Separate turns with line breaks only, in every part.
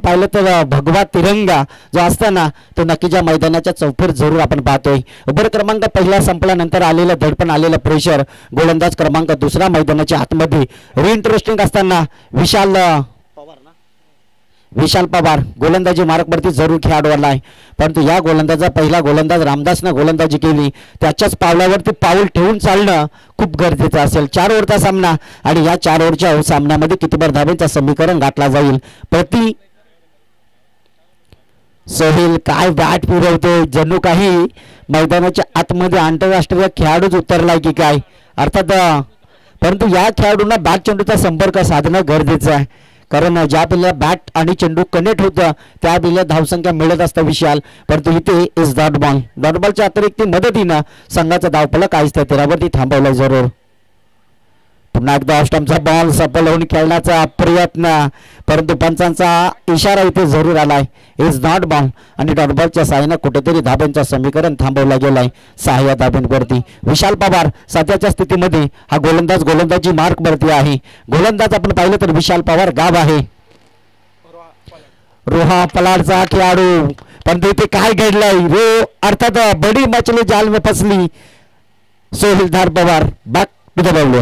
पाहिलं तर भगवा तिरंगा जो असताना तो नक्कीच्या मैदानाच्या चौफेर जरूर आपण पाहतोय. ओव्हर क्रमांक पहिला संपल्यानंतर आलेलं धडपण आलेलं प्रेशर गोलंदाज क्रमांक दुसरा मैदानाच्या आतमध्ये रिइंटरेस्टिंग असताना विशाल पवार गोलंदाजी मार्कवरती जरूर खेळाडू आहे. परंतु या गोलंदाजा पहिला गोलंदाज रामदासनं गोलंदाजी केली त्याच्याच पावलावरती पाऊल ठेवून चालणं खूप गरजेचं असेल. 4 ओव्हरचा सामना आणि या 4 ओव्हरच्या सामन्यामध्ये कितीभर धावेंचा समीकरण गाठला जाईल. प्रति सोहेल काय बॅट फिरवतो जणू काही मैदानाच्या आतमध्ये आंतरराष्ट्रीय खेळाडूच उतरलाय की काय अर्थात. परंतु या खेळाडूंना बॅट चेंडूचा संपर्क साधणं गरजेचं आहे कारण ज्या बिल्या बॅट आणि चेंडू कनेक्ट होतं त्या बिल्या धावसंख्या मिळत असतं विशाल. परंतु इथे इज डॉट बॉलच्या अतिरिक्त मदतीनं संघाचा धावफलक आईस त्या तीरावरती थांबवला जरूर. पुन्हा एकदा ऑस्टमचा बॉल सफल होऊन खेळण्याचा प्रयत्न परंतु पंचांचा इशारा इथे जरूर आलाय. इज नॉट बॉल आणि डॉट बॉलच्या साहाय्यानं कुठेतरी धाब्यांचं समीकरण थांबवला गेलाय 6 धाब्यांवरती. विशाल पवार सध्याच्या स्थितीमध्ये हा गोलंदाज गोलंदाजी मार्कवरती आहे. गोलंदाज आपण पाहिलं तर विशाल पवार गाव आहे रोहा पलाडचा खेळाडू. पण इथे काय घडलंय अर्थात बडी मछली जाल में फसली. Sohildhar Pawar back to the ball.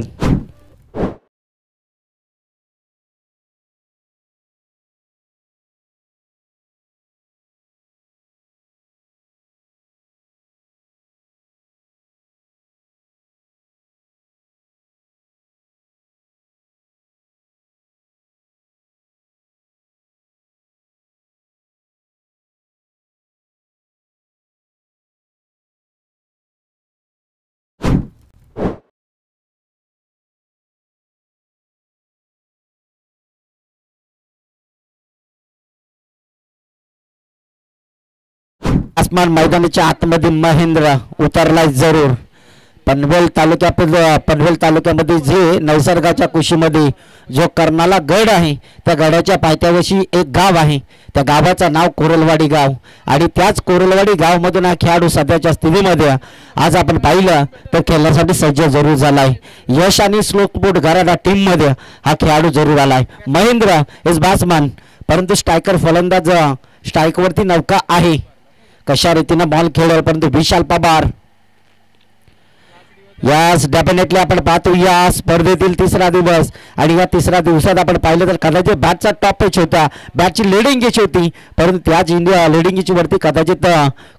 आसमान मैदानाच्या आतमध्ये महेंद्र उतरलाय जरूर. पनवेल तालुक्यामध्ये जे निसर्गाच्या कुशीमध्ये जो कर्नाला गड आहे त्या गडाच्या पायथ्यावशी एक गाव आहे त्या गावाचं नाव कोरलवाडी गाव आणि त्याच कोरलवाडी गावमधून हा खेळाडू सध्याच्या स्थितीमध्ये आज आपण पाहिलं तर खेळण्यासाठी सज्ज जरूर झालाय. यश आणि स्लोकबोट घराडा टीम मध्ये हा खेळाडू जरूर आलाय. महेंद्र इज बॅट्समन परंतु स्ट्रायकर फलंदाज स्ट्राईकवरती नौका आहे. कशा रीतीने बॉल खेळेल परंतु विशाल पवार यास डेफिनेटली आपण पाहतो या स्पर्धेतील तिसरा दिवस आणि या तिसऱ्या दिवसात आपण पाहिलं तर कदाचित बॅटचा टॉप पिच होता बॅटची लिडिंग घ्यायची होती परंतु त्याच लिडिंगची वरती कदाचित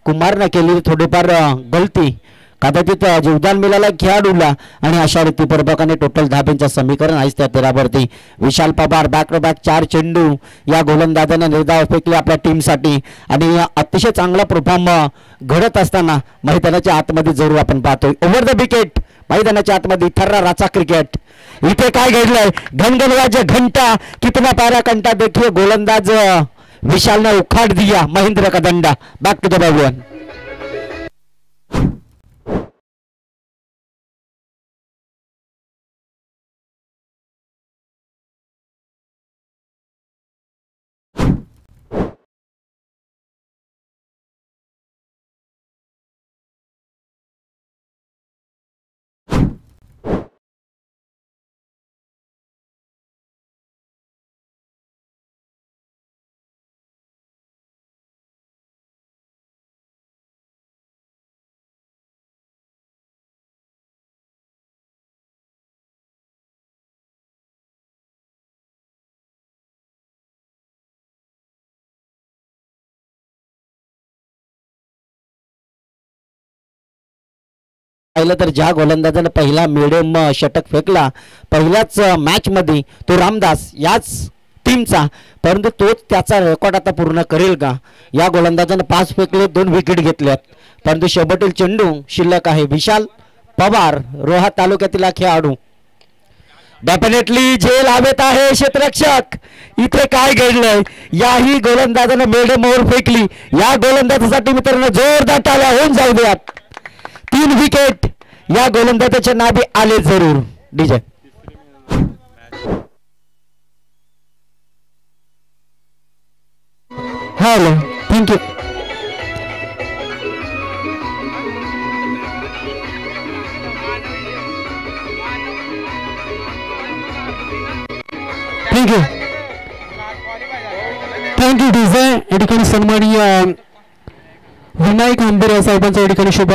कुमारने केलेली थोडीफार गलती कदाचित योगदान मिळालं खेळाडूला आणि अशा रीतीपूर्वकाने टोटल धाब्यांचं समीकरण आहेच त्या तीरावरती. विशाल पवार बॅक टू बॅक 4 चेंडू या गोलंदाजाने निर्धाव फेकले आपल्या टीमसाठी आणि अतिशय चांगला परफॉर्म घडत असताना मैदानाच्या आतमध्ये जरूर आपण पाहतोय. ओव्हर द विकेट मैदानाच्या आतमध्ये थर्रा राचा क्रिकेट. इथे काय घडलंय घनघनवाजे घंटा कितना प्यारा कंटा देखिए गोलंदाज विशाल ने उखाड़ दिया महेंद्र का दंडा. Back to the ball. पाहिलं तर ज्या गोलंदाजाने पहिला मिडियम षटक फेकला पहिल्याच मॅच मध्ये तो रामदास याच टीमचा परंतु तोच त्याचा रेकॉर्ड आता पूर्ण करेल का. या गोलंदाजाने 5 फेकले 2 विकेट घेतल्यात परंतु शेवटील चेंडू शिल्लक आहे. विशाल पवार रोहा तालुक्यातील खेळाडू डेफिनेटली झेल हवेत आहे क्षेत्ररक्षक. इथे काय घडलंय याही गोलंदाजाने मिडियम ओव्हर फेकली. या गोलंदाजासाठी मित्रांनो जोरदार टाळ्या होऊन जाऊ द्या. 3 विकेट या गोलंदाजाच्या नावे आले जरूर. DJ hello thank you. Thank you
thank you DJ. या ठिकाणी सन्माननीय विनायक आंबेरे साहेबांचा या ठिकाणी शुभ